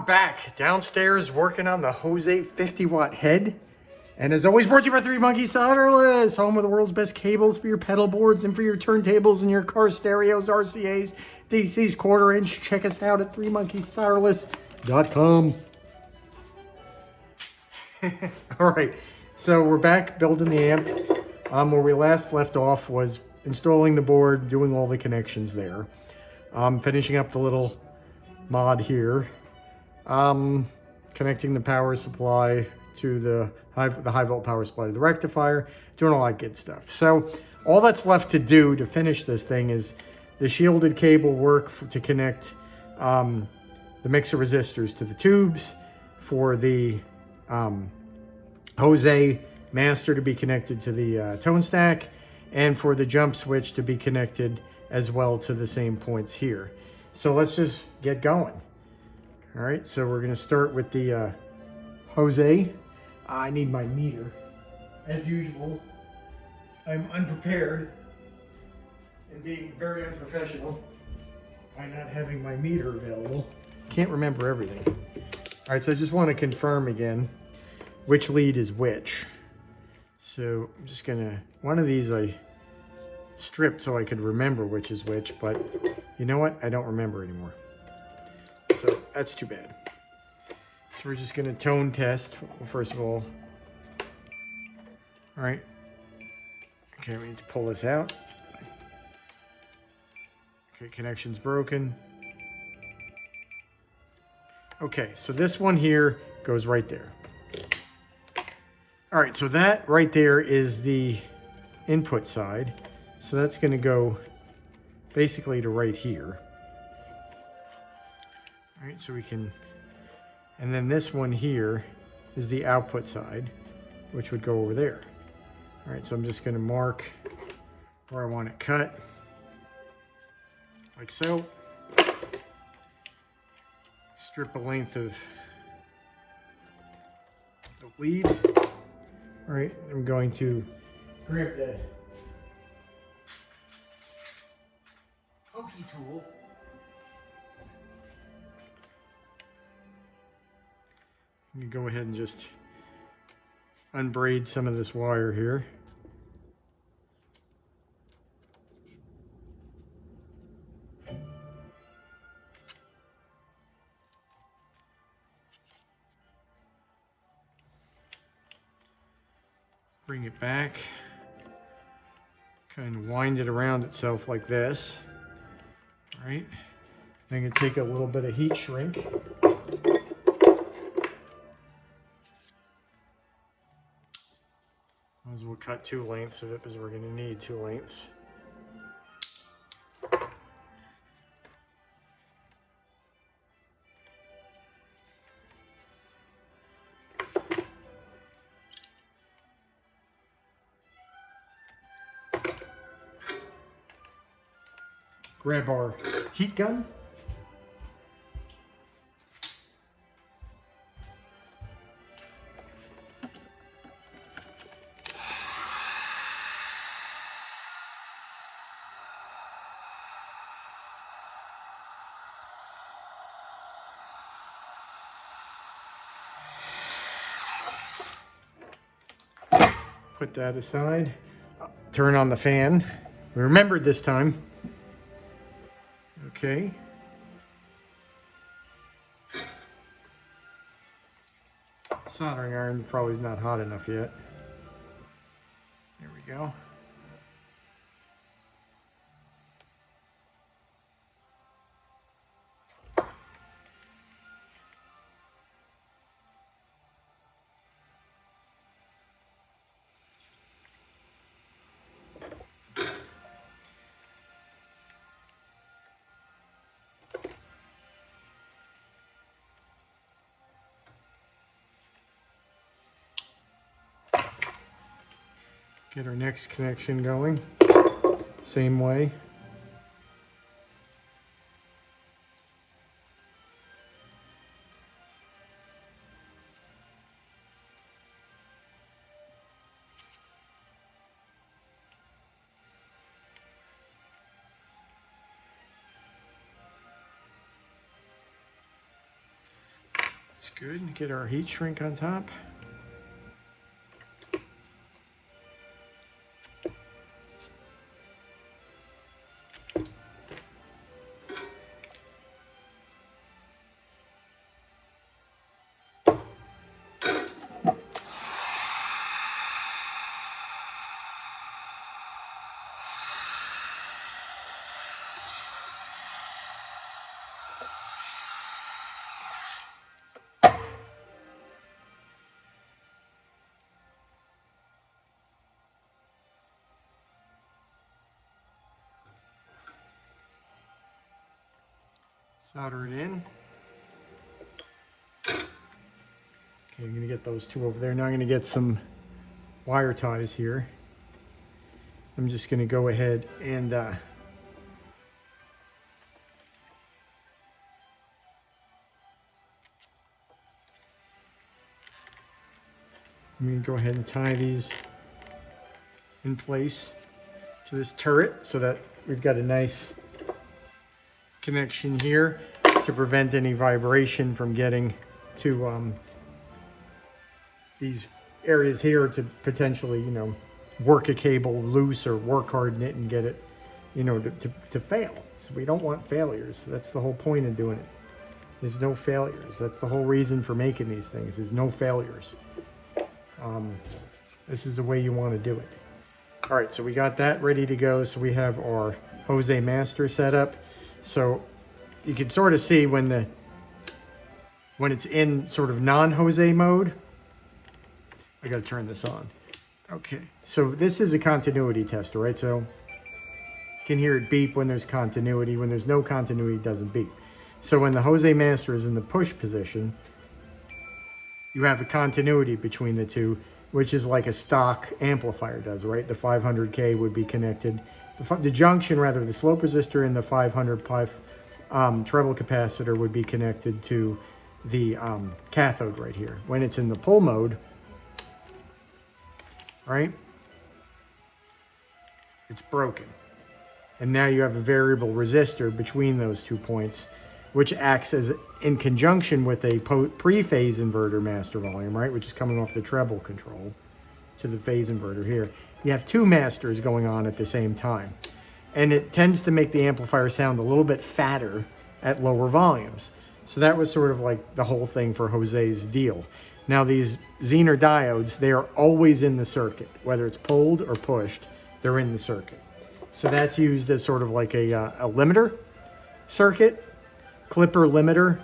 back downstairs working on the Jose 50-watt head. And as always, brought to you by 3 Monkeys Solderless, home of the world's best cables for your pedal boards and for your turntables and your car stereos, RCAs, DCs, quarter-inch. Check us out at 3monkeyssolderless.com. All right, so we're back building the amp. Where we last left off was installing the board, doing all the connections there. Finishing up the little mod here. Connecting the power supply to the high volt power supply to the rectifier, doing all that good stuff. So all that's left to do to finish this thing is the shielded cable work to connect the mixer resistors to the tubes, for the Jose master to be connected to the tone stack, and for the jump switch to be connected as well to the same points here. So let's just get going. All right, so we're gonna start with the Jose. I need my meter. As usual, I'm unprepared and being very unprofessional by not having my meter available. Can't remember everything. All right, so I just want to confirm again which lead is which. So I'm just gonna, one of these I stripped so I could remember which is which, but you know what? I don't remember anymore. So that's too bad. So we're just gonna tone test, well, first of all. All right. Okay, we need to pull this out. Okay, connection's broken. Okay, so this one here goes right there. All right, so that right there is the input side. So that's gonna go basically to right here. All right, so we can, and then this one here is the output side, which would go over there. All right, so I'm just gonna mark where I want it cut, like so. Strip a length of the lead. All right, I'm going to grab the pokey tool. I'm gonna go ahead and just unbraid some of this wire here. Bring it back, kind of wind it around itself like this. All right, I'm gonna take a little bit of heat shrink. Might as well cut 2 lengths of it because we're gonna need 2 lengths. Grab our heat gun. Put that aside. Turn on the fan. We remembered this time. Okay. Soldering iron probably is not hot enough yet. There we go. Get our next connection going, same way. Looks good. Get our heat shrink on top. Solder it in. Okay, I'm gonna get those two over there. Now I'm gonna get some wire ties here. I'm just gonna go ahead and I'm gonna go ahead and tie these in place to this turret so that we've got a nice connection here to prevent any vibration from getting to these areas here to potentially, you know, work a cable loose or work harden it and get it, you know, to fail. So we don't want failures. That's the whole point of doing it. There's no failures. That's the whole reason for making these things, is no failures. This is the way you want to do it. All right, so we got that ready to go. So we have our Jose Master set up. So you can sort of see when it's in sort of non-Jose mode. I got to turn this on. Okay, so this is a continuity tester, right? So you can hear it beep when there's continuity. When there's no continuity, it doesn't beep. So when the Jose Master is in the push position, you have a continuity between the two, which is like a stock amplifier does, right? The 500K would be connected. The junction, rather, the slope resistor and the 500 pi treble capacitor would be connected to the cathode right here. When it's in the pull mode, right, it's broken. And now you have a variable resistor between those 2 points, which acts as in conjunction with a pre-phase inverter master volume, right, which is coming off the treble control to the phase inverter here. You have 2 masters going on at the same time. And it tends to make the amplifier sound a little bit fatter at lower volumes. So that was sort of like the whole thing for Jose's deal. Now these Zener diodes, they are always in the circuit. Whether it's pulled or pushed, they're in the circuit. So that's used as sort of like a limiter circuit, clipper limiter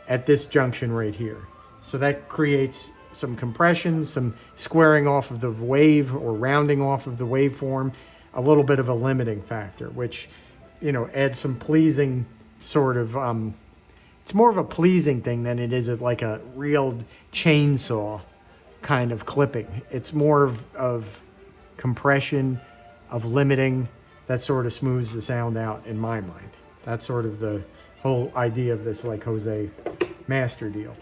at this junction right here. So that creates some compression, some squaring off of the wave or rounding off of the waveform, a little bit of a limiting factor, which, you know, adds some pleasing sort of, it's more of a pleasing thing than it is like a real chainsaw kind of clipping. It's more of compression, of limiting, that sort of smooths the sound out in my mind. That's sort of the whole idea of this like Jose Master deal.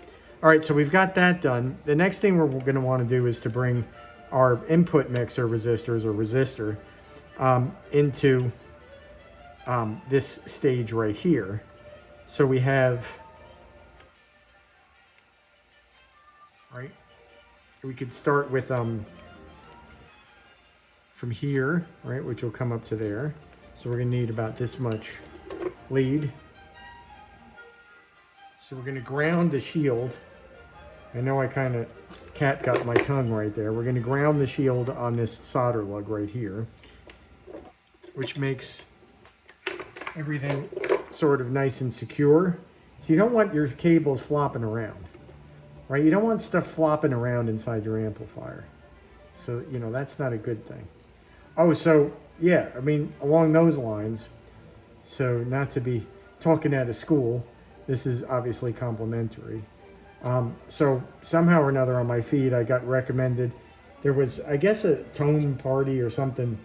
All right, so we've got that done. The next thing we're going to want to do is to bring our input mixer resistors or resistor into this stage right here. So we have, right, we could start with from here, right, which will come up to there. So we're going to need about this much lead. So we're going to ground the shield. I know I kind of catgut my tongue right there. We're going to ground the shield on this solder lug right here, which makes everything sort of nice and secure. So you don't want your cables flopping around, right? You don't want stuff flopping around inside your amplifier. So, you know, that's not a good thing. Oh, so yeah, I mean, along those lines, so not to be talking out of school, this is obviously complimentary. So somehow or another on my feed, I got recommended, there was, I guess, a tone party or something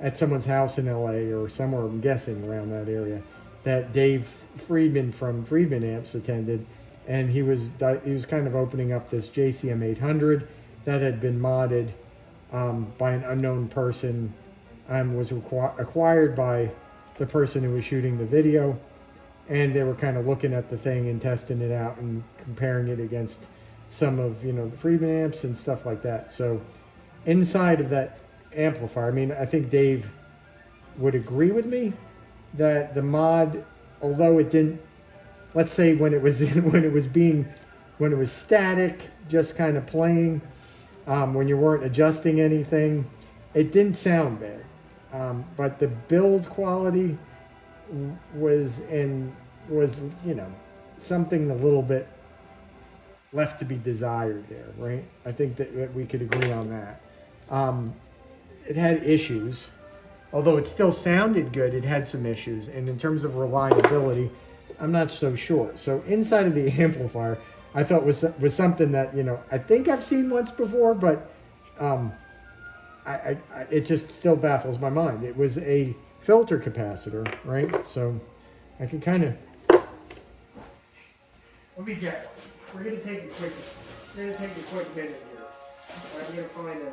at someone's house in LA or somewhere, I'm guessing around that area, that Dave Friedman from Friedman Amps attended, and he was kind of opening up this JCM 800 that had been modded by an unknown person, was acquired by the person who was shooting the video, and they were kind of looking at the thing and testing it out and comparing it against some of, you know, the Friedman amps and stuff like that. So inside of that amplifier, I mean, I think Dave would agree with me that the mod, although it didn't, let's say when it was when it was static, just kind of playing, when you weren't adjusting anything, it didn't sound bad. But the build quality was, you know, something a little bit left to be desired there, right? I think that we could agree on that. It had issues. Although it still sounded good, it had some issues. And in terms of reliability, I'm not so sure. So inside of the amplifier, I thought was something that, you know, I think I've seen once before, but it just still baffles my mind. It was a filter capacitor, right? So I can kind of, let me get, we're going to take a quick minute here. I'm going to find a,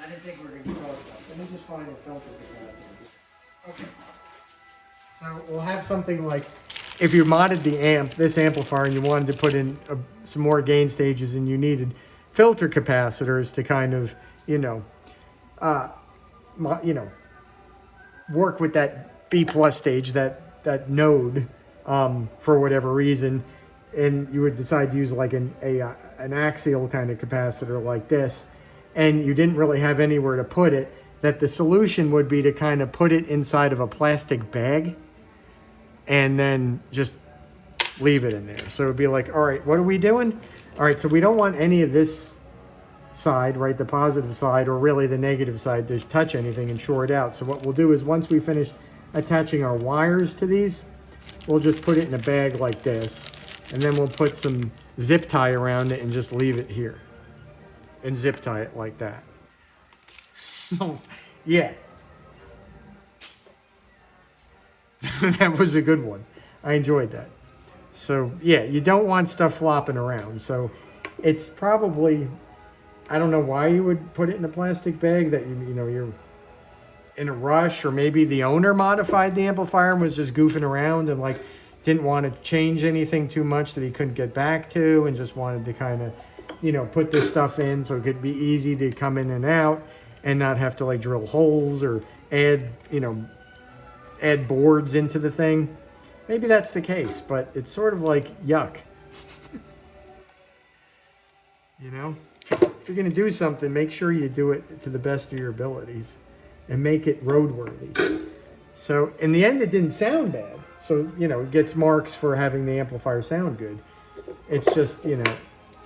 I didn't think we were going to be talking about. Let me just find a filter capacitor. Okay. So we'll have something like, if you modded the amp, this amplifier, and you wanted to put in some more gain stages and you needed filter capacitors to kind of, you know, work with that B plus stage, that node, for whatever reason, and you would decide to use like an axial kind of capacitor like this, and you didn't really have anywhere to put it, that the solution would be to kind of put it inside of a plastic bag and then just leave it in there. So it would be like, all right, what are we doing? All right, so we don't want any of this side, right, the positive side or really the negative side to touch anything and short out. So what we'll do is once we finish attaching our wires to these, we'll just put it in a bag like this, and then we'll put some zip tie around it and just leave it here and zip tie it like that. So yeah, that was a good one. I enjoyed that. So yeah, you don't want stuff flopping around. So it's probably, I don't know why you would put it in a plastic bag, that you know you're in a rush, or maybe the owner modified the amplifier and was just goofing around and like didn't want to change anything too much that he couldn't get back to, and just wanted to kind of, you know, put this stuff in so it could be easy to come in and out and not have to like drill holes or add, you know, add boards into the thing. Maybe that's the case, but it's sort of like yuck. You know, if you're going to do something, make sure you do it to the best of your abilities and make it roadworthy. So in the end, it didn't sound bad. So, you know, it gets marks for having the amplifier sound good. It's just, you know,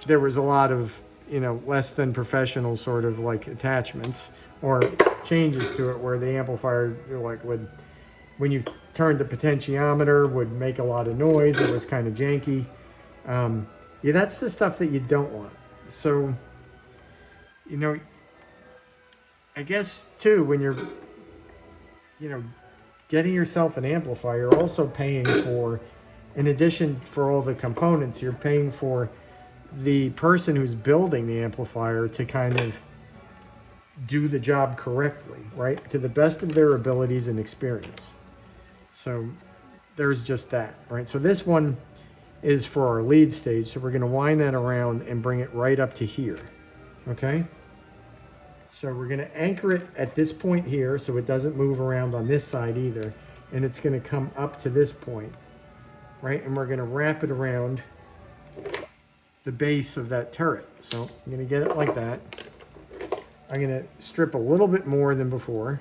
there was a lot of, you know, less than professional sort of like attachments or changes to it where the amplifier like would, when you turned the potentiometer, would make a lot of noise. It was kind of janky. Yeah, that's the stuff that you don't want. So, you know, I guess too, when you're, you know, getting yourself an amplifier, you're also paying for, in addition for all the components, you're paying for the person who's building the amplifier to kind of do the job correctly, right? To the best of their abilities and experience. So there's just that, right? So this one is for our lead stage. So we're going to wind that around and bring it right up to here. Okay. So we're going to anchor it at this point here so it doesn't move around on this side either. And it's going to come up to this point, right? And we're going to wrap it around the base of that turret. So I'm going to get it like that. I'm going to strip a little bit more than before.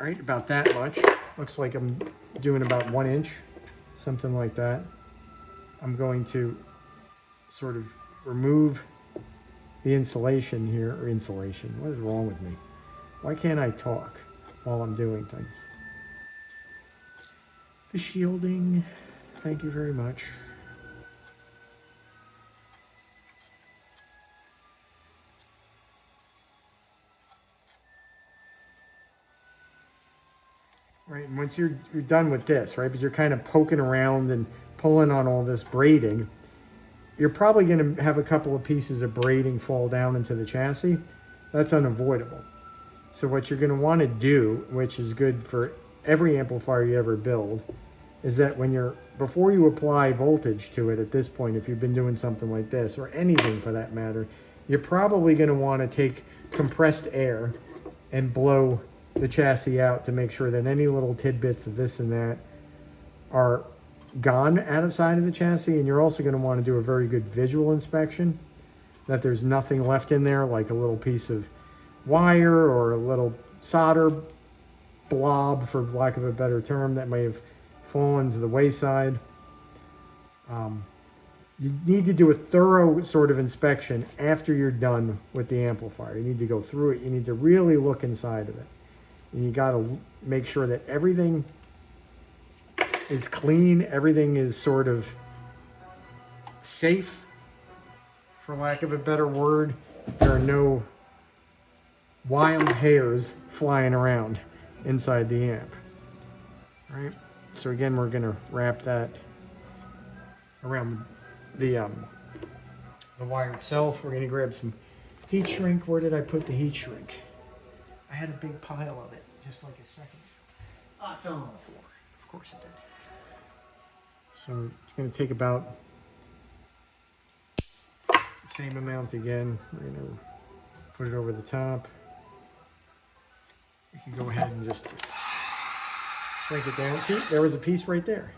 All right, about that much. Looks like I'm doing about 1 inch, something like that. I'm going to sort of remove the insulation here, or insulation. What is wrong with me? Why can't I talk while I'm doing things? The shielding, thank you very much. Right, and once you're done with this, right, because you're kind of poking around and pulling on all this braiding, you're probably going to have a couple of pieces of braiding fall down into the chassis. That's unavoidable. So what you're going to want to do, which is good for every amplifier you ever build is that before you apply voltage to it at this point, if you've been doing something like this, or anything for that matter, you're probably going to want to take compressed air and blow the chassis out to make sure that any little tidbits of this and that are gone out of side of the chassis. And you're also going to want to do a very good visual inspection, that there's nothing left in there, like a little piece of wire or a little solder blob, for lack of a better term, that may have fallen to the wayside. You need to do a thorough sort of inspection after you're done with the amplifier. You need to go through it. You need to really look inside of it. And you got to make sure that everything is clean, everything is sort of safe, for lack of a better word. There are no wild hairs flying around inside the amp. All right, so again, we're going to wrap that around the wire itself. We're going to grab some heat shrink. Where did I put the heat shrink? I had a big pile of it just like a second ago. Oh, it fell on the floor. Of course it did. So it's going to take about the same amount again. We're going to put it over the top. You can go ahead and just shrink it down. See, there was a piece right there.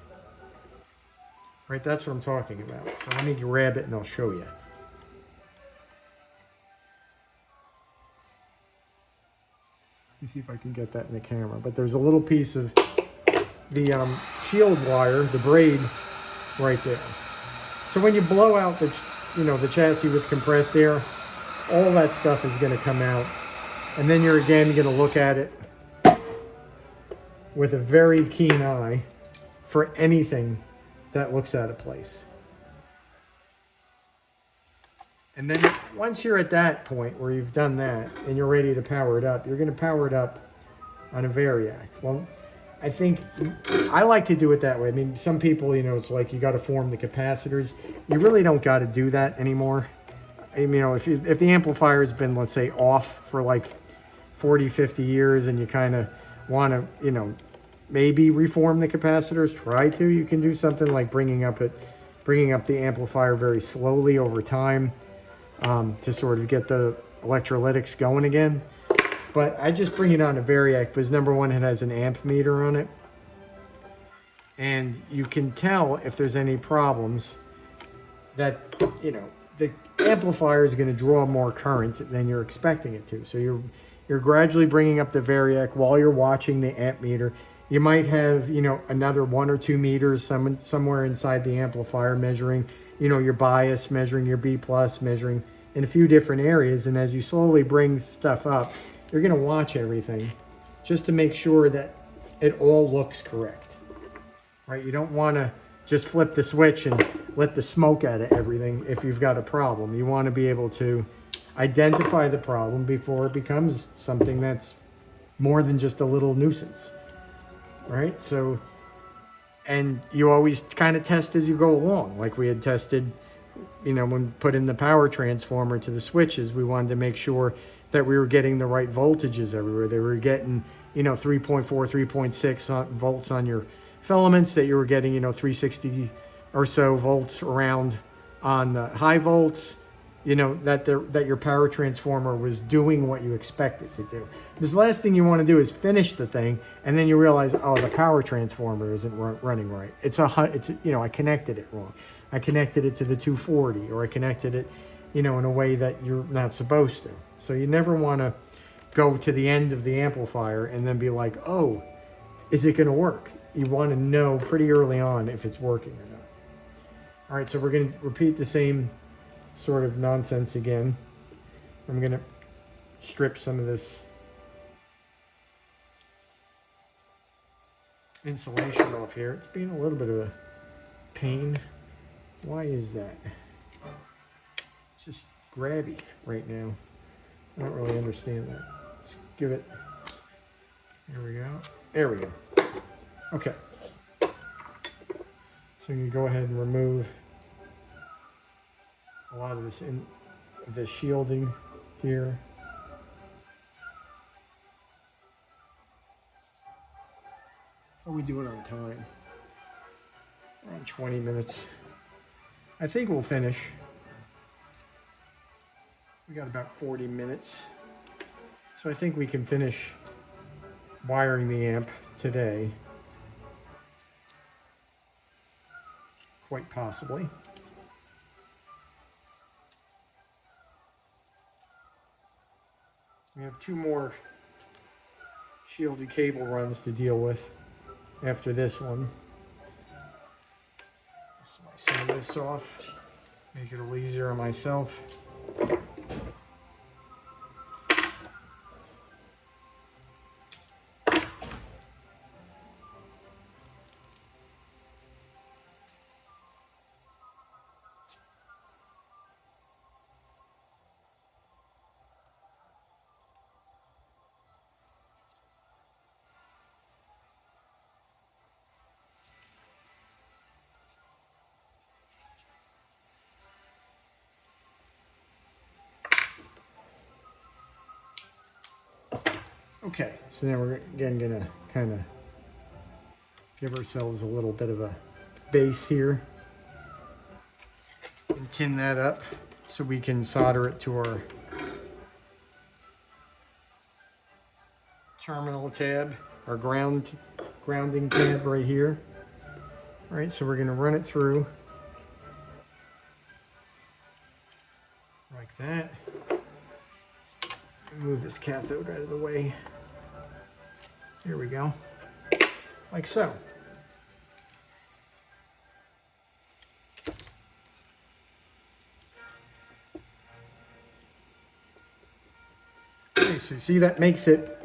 Right, that's what I'm talking about. So let me grab it and I'll show you. Let me see if I can get that in the camera. But there's a little piece of the shield wire, the braid, right there. So when you blow out the chassis with compressed air, all that stuff is going to come out. And then you're again going to look at it with a very keen eye for anything that looks out of place. And then once you're at that point where you've done that and you're ready to power it up, you're going to power it up on a variac. Well, I think I like to do it that way. I mean, some people, it's like you got to form the capacitors. You really don't got to do that anymore. I mean, if the amplifier has been, let's say, off for like 40, 50 years and you kind of want to, maybe reform the capacitors, try to. You can do something like bringing up the amplifier very slowly over time to sort of get the electrolytics going again. But I just bring it on a variac because number one, it has an amp meter on it. And you can tell if there's any problems that, the amplifier is going to draw more current than you're expecting it to. So you're gradually bringing up the variac while you're watching the amp meter. You might have, another 1 or 2 meters somewhere inside the amplifier measuring, your bias, measuring your B+, measuring in a few different areas. And as you slowly bring stuff up, you're going to watch everything just to make sure that it all looks correct, right? You don't want to just flip the switch and let the smoke out of everything if you've got a problem. You want to be able to identify the problem before it becomes something that's more than just a little nuisance. Right? So, and you always kind of test as you go along. Like we had tested, when we put in the power transformer to the switches, we wanted to make sure that we were getting the right voltages everywhere. They were getting, 3.4, 3.6 volts on your filaments, that you were getting, 360 or so volts around on the high volts, that your power transformer was doing what you expect it to do. Because the last thing you want to do is finish the thing and then you realize, oh, the power transformer isn't running right. I connected it wrong. I connected it to the 240, or I connected it, in a way that you're not supposed to. So you never want to go to the end of the amplifier and then be like, oh, is it going to work? You want to know pretty early on if it's working or not. All right, so we're going to repeat the same sort of nonsense again. I'm going to strip some of this insulation off here. It's being a little bit of a pain. Why is that? It's just grabby right now. I don't really understand that. Let's give it, there we go. There we go. Okay. So you can go ahead and remove a lot of this shielding here. How are we doing on time? Around 20 minutes. I think we'll finish. We got about 40 minutes. So I think we can finish wiring the amp today. Quite possibly. We have 2 more shielded cable runs to deal with after this one. Slice some of this off, make it a little easier on myself. Okay, so now we're again gonna kind of give ourselves a little bit of a base here and tin that up so we can solder it to our terminal tab, our grounding tab right here. All right, so we're gonna run it through like that. Move this cathode out of the way. Here we go, like so. Okay, so see that makes it,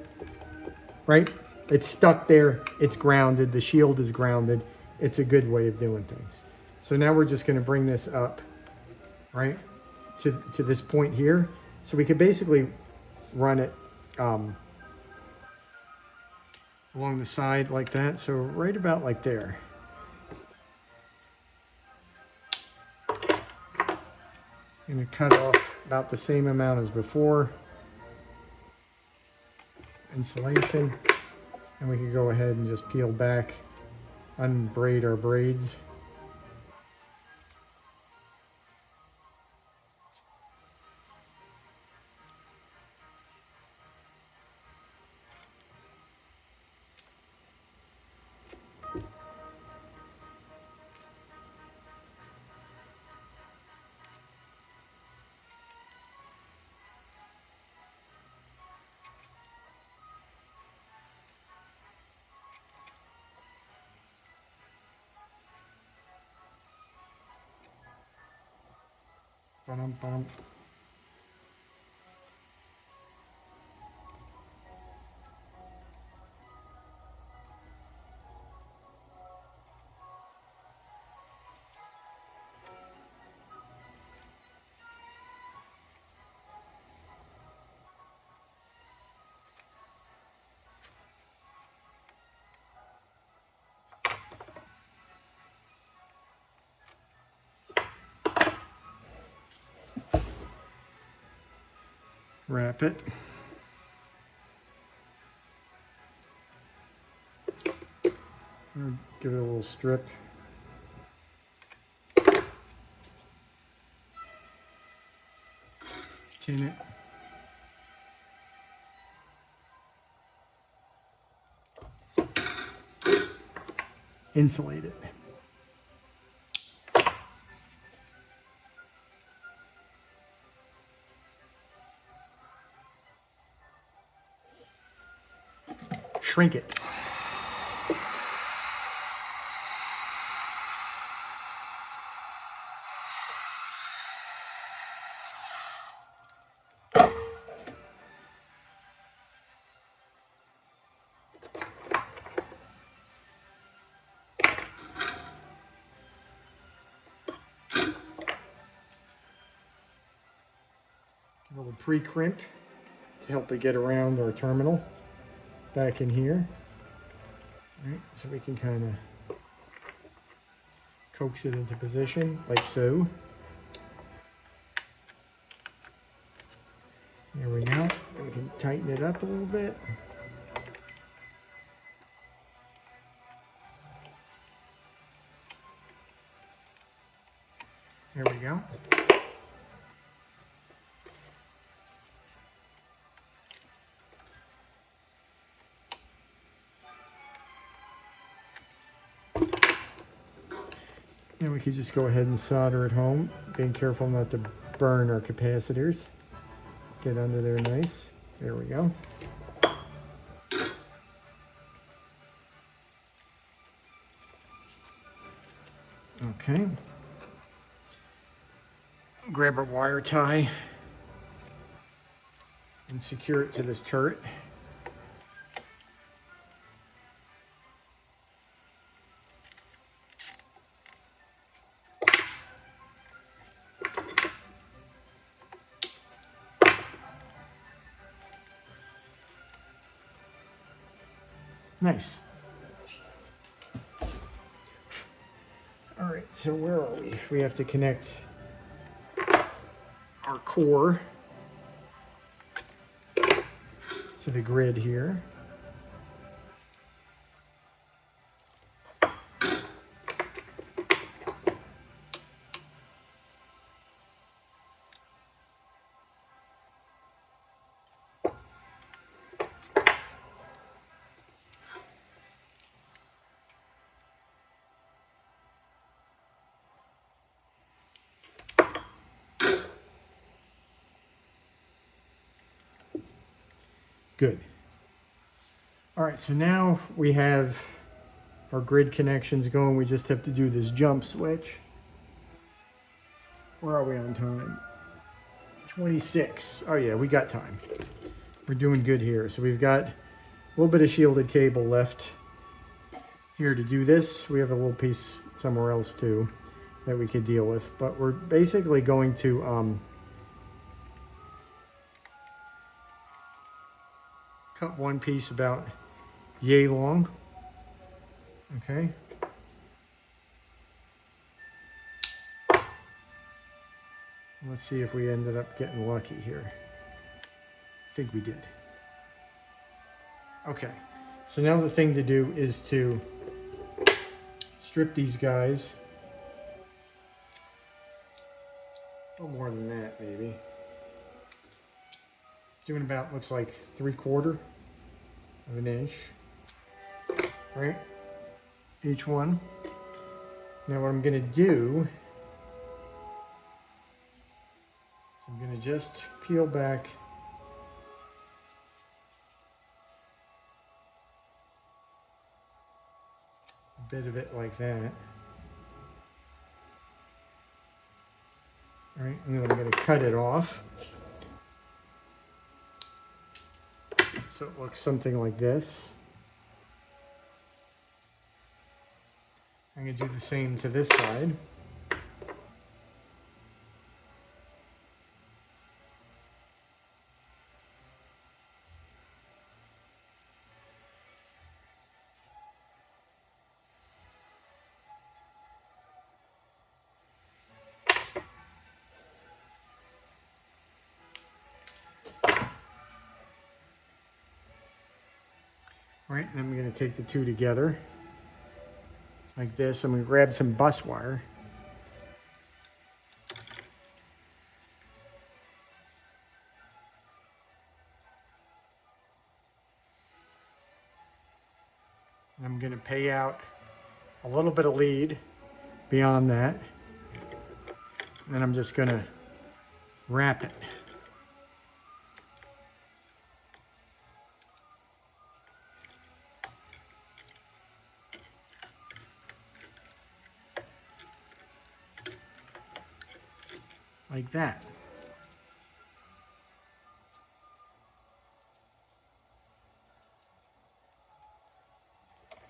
right? It's stuck there, it's grounded, the shield is grounded. It's a good way of doing things. So now we're just gonna bring this up, right, to this point here. So we could basically run it along the side like that. So right about like there. I'm gonna cut off about the same amount as before. Insulation. And we can go ahead and just peel back, unbraid our braids. Bum. Wrap it. Give it a little strip. Tin it. Insulate it. Shrink it. A little pre-crimp to help it get around our terminal back in here. All right, so we can kind of coax it into position like so. There we go. And we can tighten it up a little bit. There we go. And we could just go ahead and solder it home, being careful not to burn our capacitors. Get under there nice. There we go. Okay. Grab our wire tie and secure it to this turret. Nice. All right, so where are we? We have to connect our core to the grid here. Good. All right, so now we have our grid connections going. We just have to do this jump switch. Where are we on time? 26. Oh yeah, we got time. We're doing good here. So we've got a little bit of shielded cable left here to do this. We have a little piece somewhere else too that we could deal with, but we're basically going to cut one piece about yay long. Okay. Let's see if we ended up getting lucky here. I think we did. Okay, so now the thing to do is to strip these guys. A little more than that, maybe. Doing about, looks like 3/4 of an inch, right? Each one. Now what I'm gonna do is I'm gonna just peel back a bit of it like that. All right, and then I'm gonna cut it off. So it looks something like this. I'm going to do the same to this side. All right, and then I'm going to take the two together like this. I'm going to grab some bus wire. And I'm going to pay out a little bit of lead beyond that. And then I'm just going to wrap it. Like that.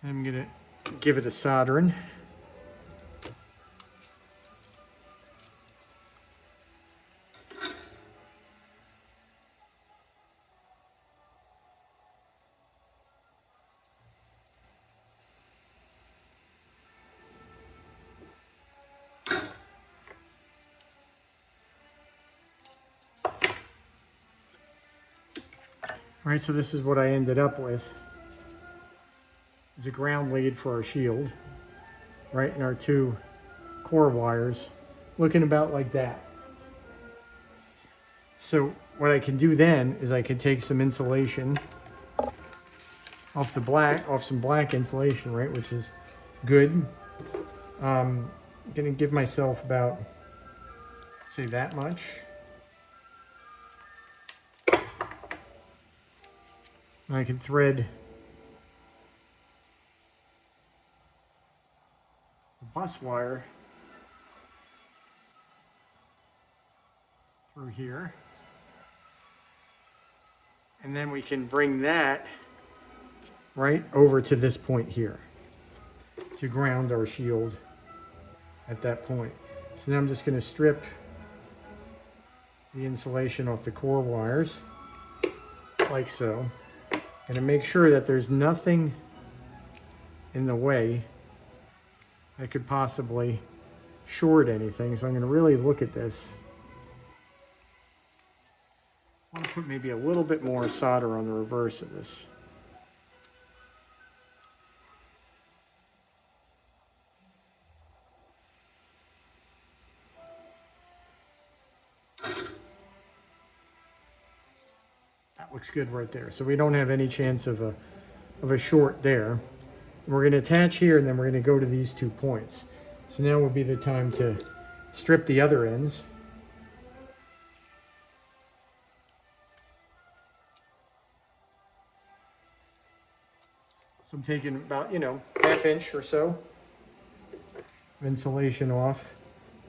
I'm going to give it a soldering. All right, so this is what I ended up with. Is a ground lead for our shield, right, and our two core wires looking about like that. So what I can do then is I could take some insulation off some black insulation, right, which is good. I'm gonna give myself about, say, that much. And I can thread the bus wire through here. And then we can bring that right over to this point here to ground our shield at that point. So now I'm just going to strip the insulation off the core wires like so, and to make sure that there's nothing in the way that could possibly short anything. So I'm going to really look at this. I want to put maybe a little bit more solder on the reverse of this. That looks good right there. So we don't have any chance of a short there. We're going to attach here, and then we're going to go to these 2 points. So now would be the time to strip the other ends. So I'm taking about, ½ inch or so of insulation off.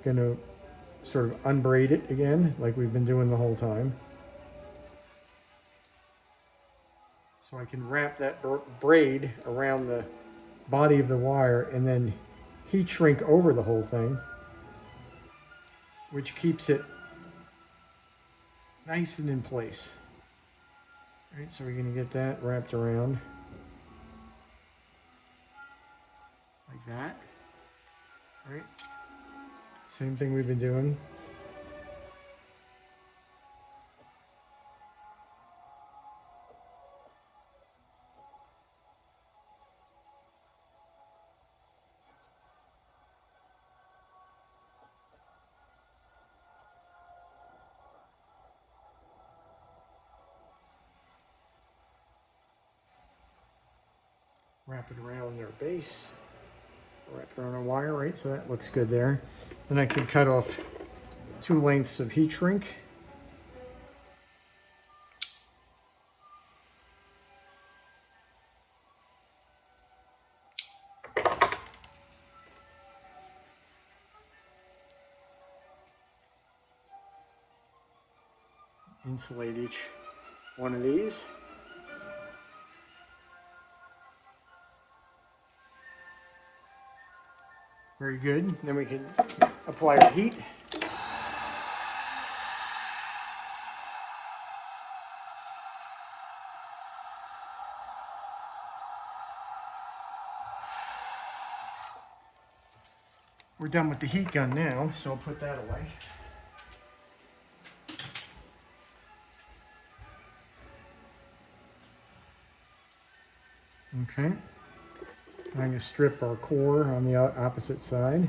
Going to sort of unbraid it again, like we've been doing the whole time. So I can wrap that braid around the body of the wire and then heat shrink over the whole thing, which keeps it nice and in place. All right, so we're going to get that wrapped around like that. All right, same thing we've been doing. Wrap it around their base, wrap it around a wire, right? So that looks good there. Then I can cut off 2 lengths of heat shrink. Insulate each one of these. Very good. Then we can apply our heat. We're done with the heat gun now, so I'll put that away. Okay. I'm going to strip our core on the opposite side.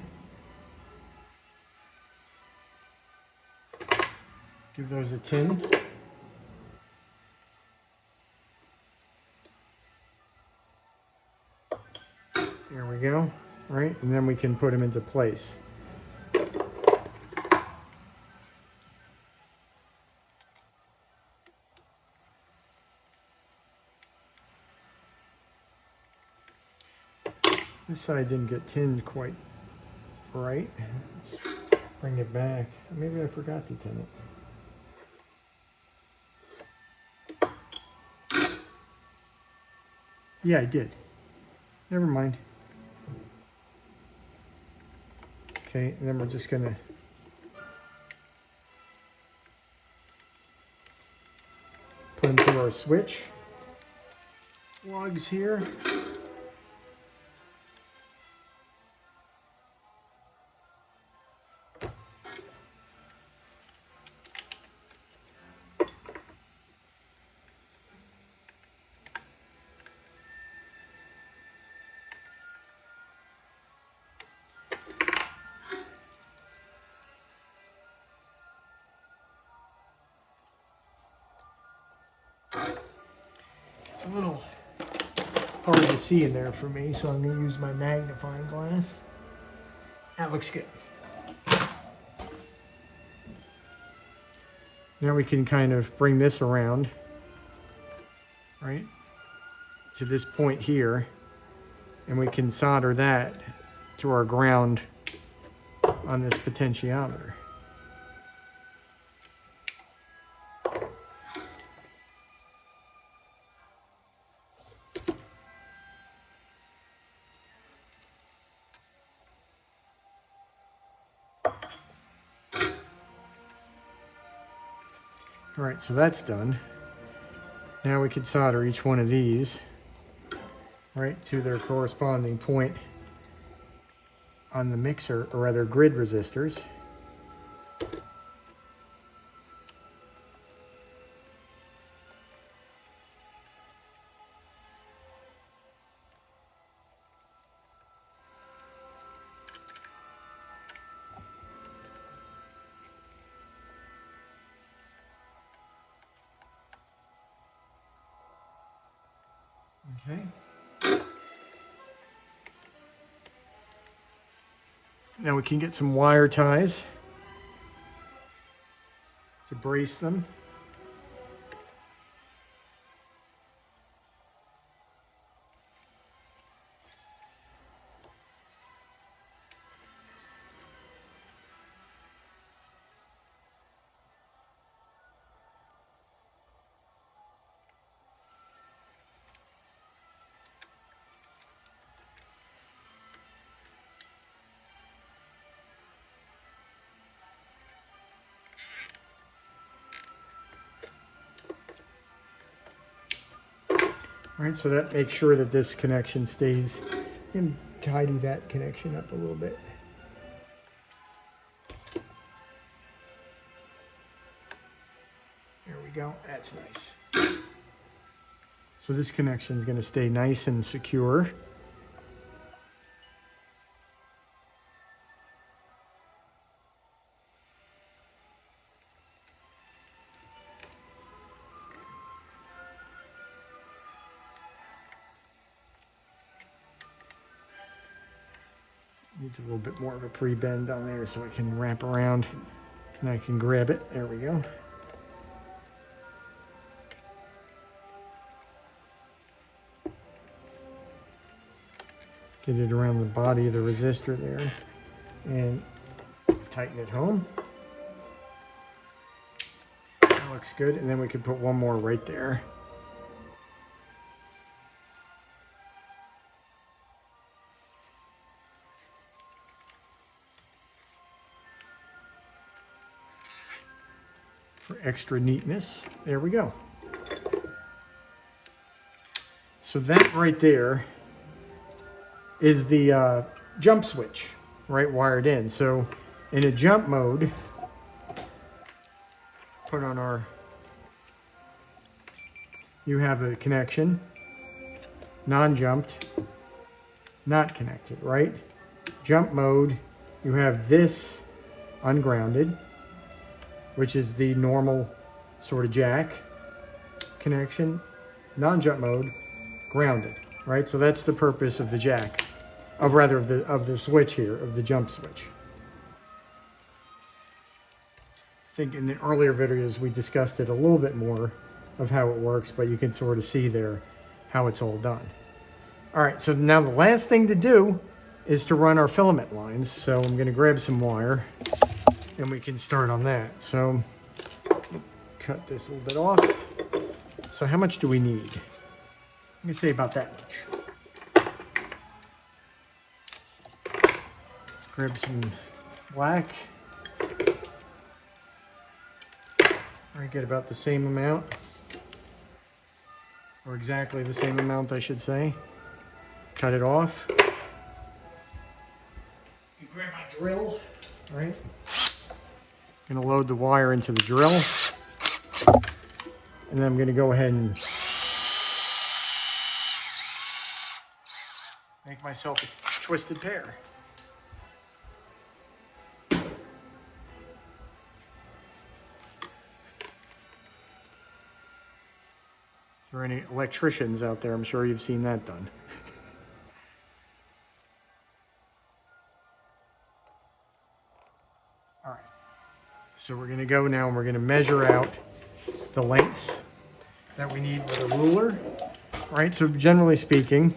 Give those a tin. There we go. All right, and then we can put them into place. This side didn't get tinned quite right. Let's bring it back. Maybe I forgot to tin it. Yeah, I did. Never mind. Okay, and then we're just gonna put them through our switch lugs here. a little hard to see in there for me, so I'm going to use my magnifying glass. That looks good. Now we can kind of bring this around, right, to this point here, and we can solder that to our ground on this potentiometer. All right, so that's done. Now we can solder each one of these right to their corresponding point on the mixer, or rather grid resistors. Okay. Now we can get some wire ties to brace them. All right, so that makes sure that this connection stays, and tidy that connection up a little bit. There we go, that's nice. So this connection is going to stay nice and secure. Needs a little bit more of a pre-bend on there so it can wrap around and I can grab it. There we go. Get it around the body of the resistor there and tighten it home. That looks good. And then we could put one more right there. For extra neatness. There we go. So that right there is the jump switch, right, wired in. So in a jump mode, put on our, you have a connection, non-jumped, not connected, right? Jump mode, you have this ungrounded, which is the normal sort of jack connection. Non-jump mode, grounded, right? So that's the purpose of the jack, of the switch here, of the jump switch. I think in the earlier videos we discussed it a little bit more of how it works, but you can sort of see there how it's all done. All right, so now the last thing to do is to run our filament lines. So I'm gonna grab some wire and we can start on that. So cut this a little bit off. So how much do we need? Let me say about that much. Grab some black. I get about the same amount, or exactly the same amount, I should say. Cut it off. You grab my drill, right? Gonna load the wire into the drill. And then I'm gonna go ahead and make myself a twisted pair. For any electricians out there, I'm sure you've seen that done. All right, so we're going to go now and we're going to measure out the lengths that we need with a ruler. All right, so generally speaking,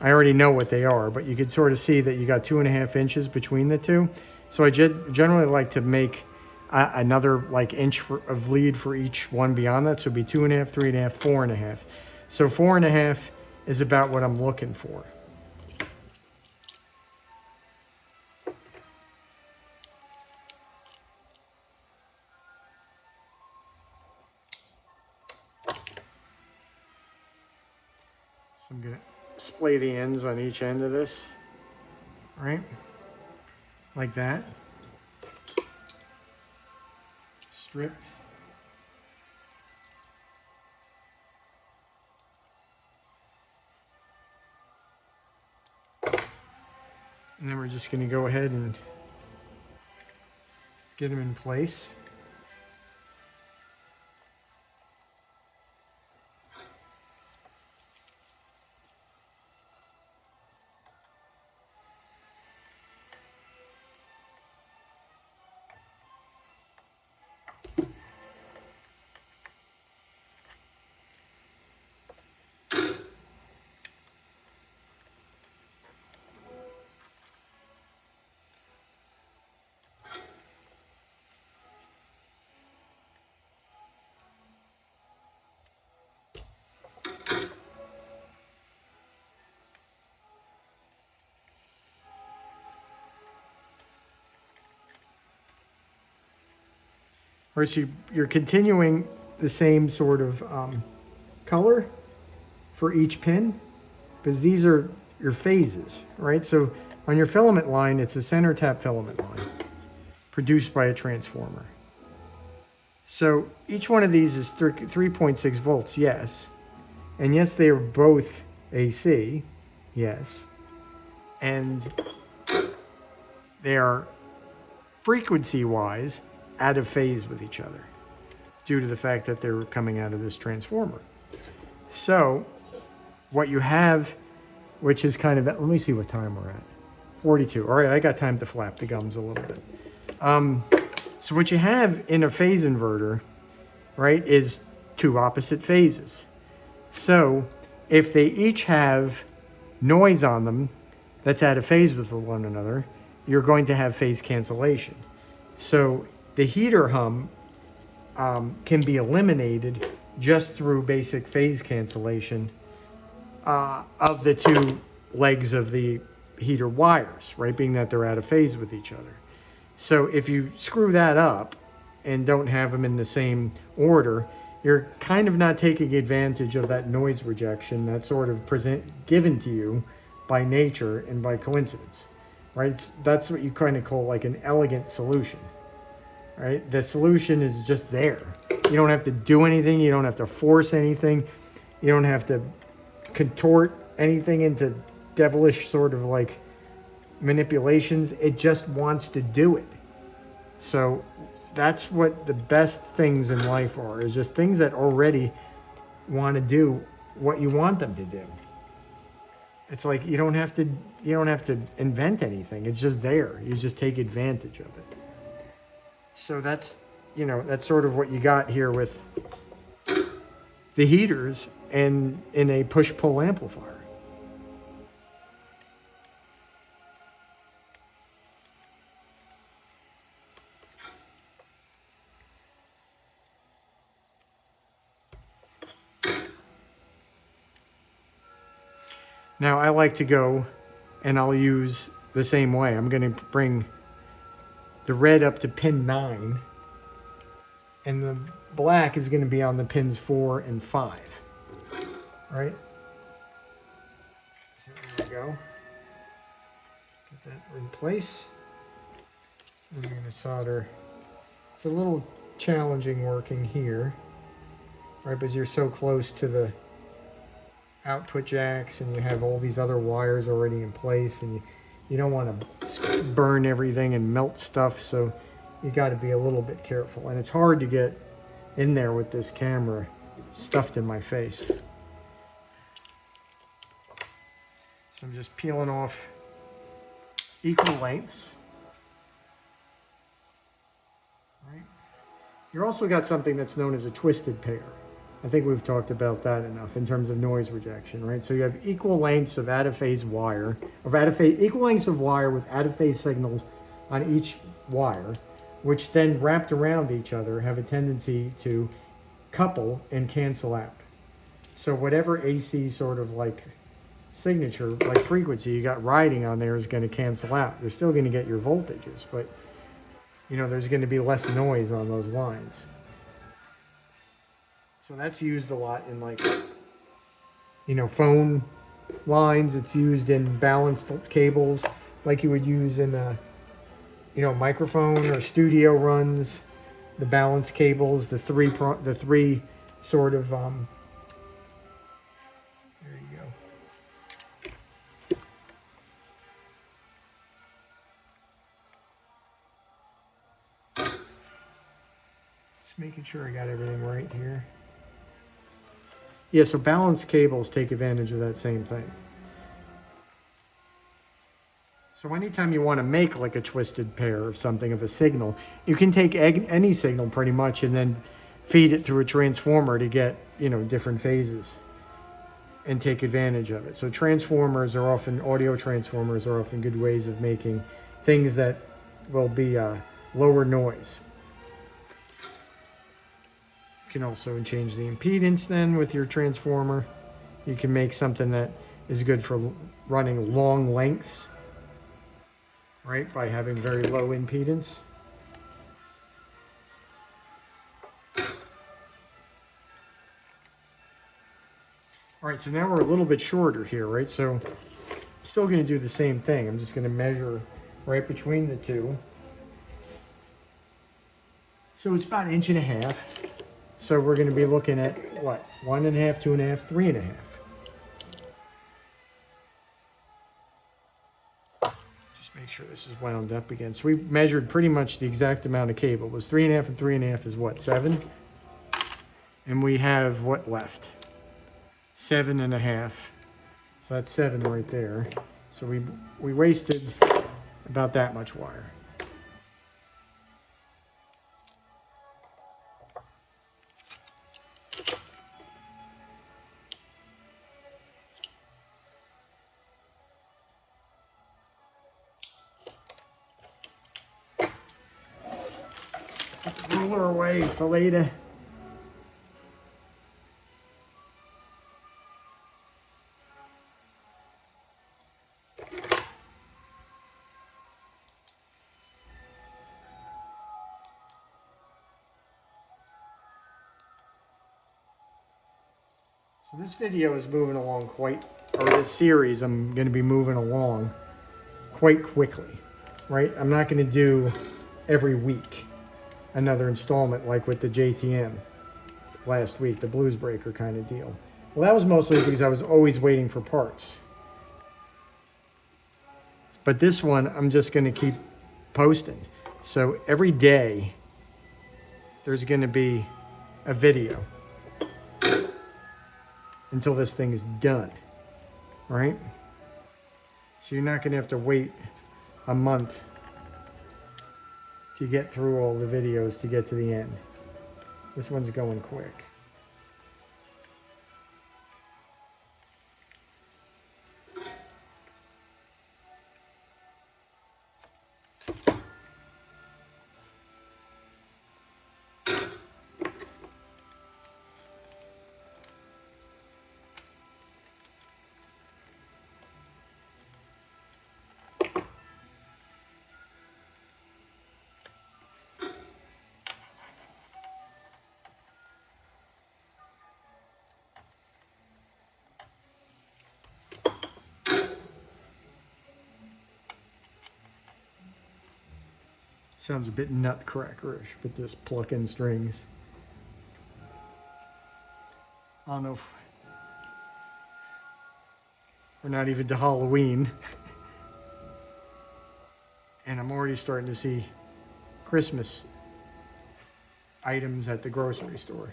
I already know what they are, but you can sort of see that you got 2.5 inches between the two. So I generally like to make another like inch of lead for each one beyond that. So it'd be 2.5, 3.5, 4.5. So 4.5 is about what I'm looking for. So I'm gonna splay the ends on each end of this, right? Like that. Strip. And then we're just going to go ahead and get them in place. Or so you're continuing the same sort of color for each pin, because these are your phases, right? So on your filament line, it's a center tap filament line produced by a transformer. So each one of these is 3.6 volts, yes. And yes, they are both AC, yes. And they are frequency-wise out of phase with each other due to the fact that they're coming out of this transformer. So what you have, which is kind of, let me see what time we're at. 42. All right, I got time to flap the gums a little bit. So what you have in a phase inverter, right, is two opposite phases. So if they each have noise on them that's out of phase with one another, you're going to have phase cancellation. So the heater hum can be eliminated just through basic phase cancellation of the two legs of the heater wires, right, being that they're out of phase with each other. So if you screw that up and don't have them in the same order, you're kind of not taking advantage of that noise rejection that's sort of given to you by nature and by coincidence, right? That's what you kind of call like an elegant solution, right? The solution is just there. You don't have to do anything. You don't have to force anything. You don't have to contort anything into devilish sort of like manipulations. It just wants to do it. So that's what the best things in life are, is just things that already want to do what you want them to do. It's like you don't have to invent anything. It's just there. You just take advantage of it. So that's, that's sort of what you got here with the heaters and in a push-pull amplifier. Now I like to go and I'll use the same way. I'm going to bring the red up to pin 9 and the black is going to be on the pins 4 and 5. Right? So there we go. Get that in place. I'm going to solder. It's a little challenging working here, right? Because you're so close to the output jacks and you have all these other wires already in place, and you don't want to burn everything and melt stuff, so you got to be a little bit careful. And it's hard to get in there with this camera stuffed in my face. So I'm just peeling off equal lengths. Right. You also got something that's known as a twisted pair. I think we've talked about that enough in terms of noise rejection, right? So you have equal lengths of out-of-phase wire, equal lengths of wire with out-of-phase signals on each wire, which then wrapped around each other have a tendency to couple and cancel out. So whatever AC sort of like signature, like frequency you got riding on there is going to cancel out. You're still going to get your voltages, but you know, there's going to be less noise on those lines. So that's used a lot in, like, you know, phone lines. It's used in balanced cables like you would use in a, you know, microphone or studio runs. The balanced cables, the three sort of, there you go. Just making sure I got everything right here. Yeah, so balanced cables take advantage of that same thing. So anytime you want to make like a twisted pair of something of a signal, you can take any signal pretty much and then feed it through a transformer to get, you know, different phases and take advantage of it. So transformers are often, audio transformers are often good ways of making things that will be lower noise. You can also change the impedance then with your transformer. You can make something that is good for running long lengths, right, by having very low impedance. All right, so now we're a little bit shorter here, right? So I'm still going to do the same thing. I'm just going to measure right between the two. So it's about 1.5 inches. So we're going to be looking at what? 1.5, 2.5, 3.5. Just make sure this is wound up again. So we measured pretty much the exact amount of cable. It was 3.5 and 3.5 is what? 7? And we have what left? 7.5. So that's 7 right there. So we wasted about that much wire. Roller away, Felita. So this video is moving along or this series I'm going to be moving along quite quickly, right? I'm not going to do every week another installment like with the JTM last week, the Blues Breaker kind of deal. Well, that was mostly because I was always waiting for parts. But this one, I'm just going to keep posting. So every day, there's going to be a video until this thing is done, right? So you're not going to have to wait a month to get through all the videos to get to the end. This one's going quick. Sounds a bit nutcrackerish, but this plucking strings. I don't know if we're not even to Halloween. And I'm already starting to see Christmas items at the grocery store.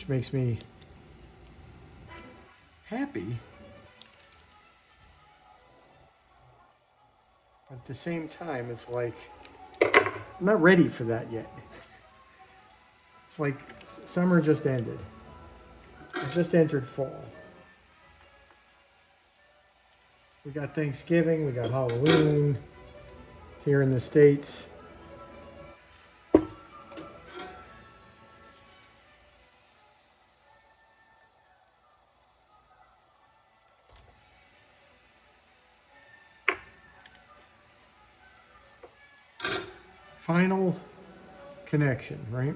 which makes me happy. But at the same time, it's like, I'm not ready for that yet. It's like summer just ended. I just entered fall. We got Thanksgiving, we got Halloween here in the States. Final connection, right?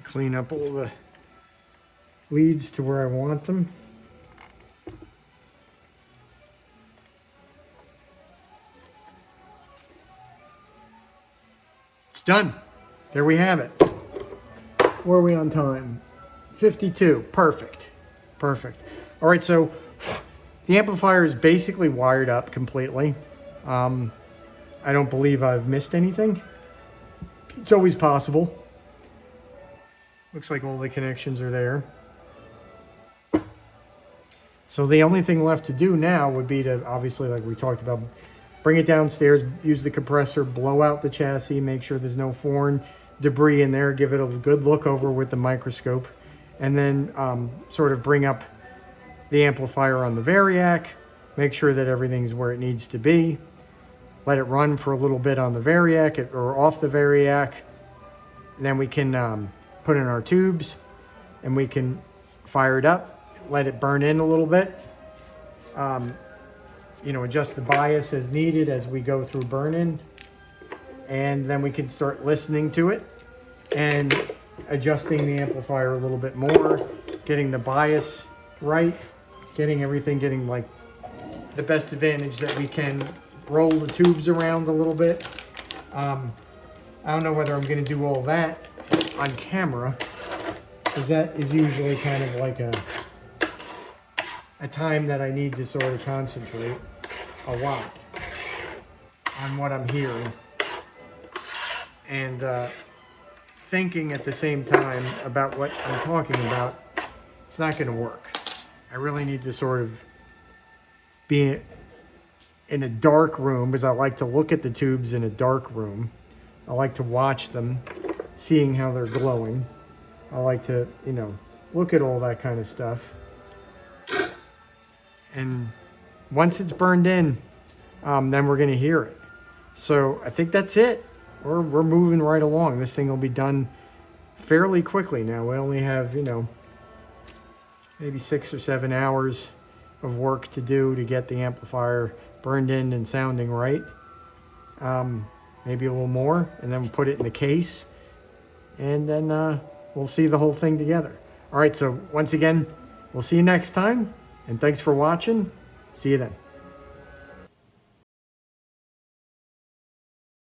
Clean up all the leads to where I want them. It's done. There we have it. Where are we on time? 52. Perfect. Perfect. All right, so the amplifier is basically wired up completely. I don't believe I've missed anything. It's always possible. Looks like all the connections are there. So the only thing left to do now would be to, obviously, like we talked about, bring it downstairs, use the compressor, blow out the chassis, make sure there's no foreign debris in there, give it a good look over with the microscope, and then sort of bring up the amplifier on the variac, make sure that everything's where it needs to be, let it run for a little bit on the variac or off the variac, and then we can put in our tubes and we can fire it up, let it burn in a little bit, you know, adjust the bias as needed as we go through burn-in, and then we can start listening to it and adjusting the amplifier a little bit more, getting the bias right, getting like the best advantage that we can, roll the tubes around a little bit. I don't know whether I'm going to do all that on camera, because that is usually kind of like a time that I need to sort of concentrate a lot on what I'm hearing and thinking at the same time about what I'm talking about. It's not going to work. I really need to sort of be in a dark room, because I like to look at the tubes in a dark room. I like to watch them, seeing how they're glowing. I like to, you know, look at all that kind of stuff. And once it's burned in, then we're going to hear it. So I think that's it. We're moving right along. This thing will be done fairly quickly now. We only have, you know, maybe 6 or 7 hours of work to do to get the amplifier burned in and sounding right. Maybe a little more, and then we'll put it in the case, and then we'll see the whole thing together. All right, so once again, we'll see you next time, and thanks for watching. See you then.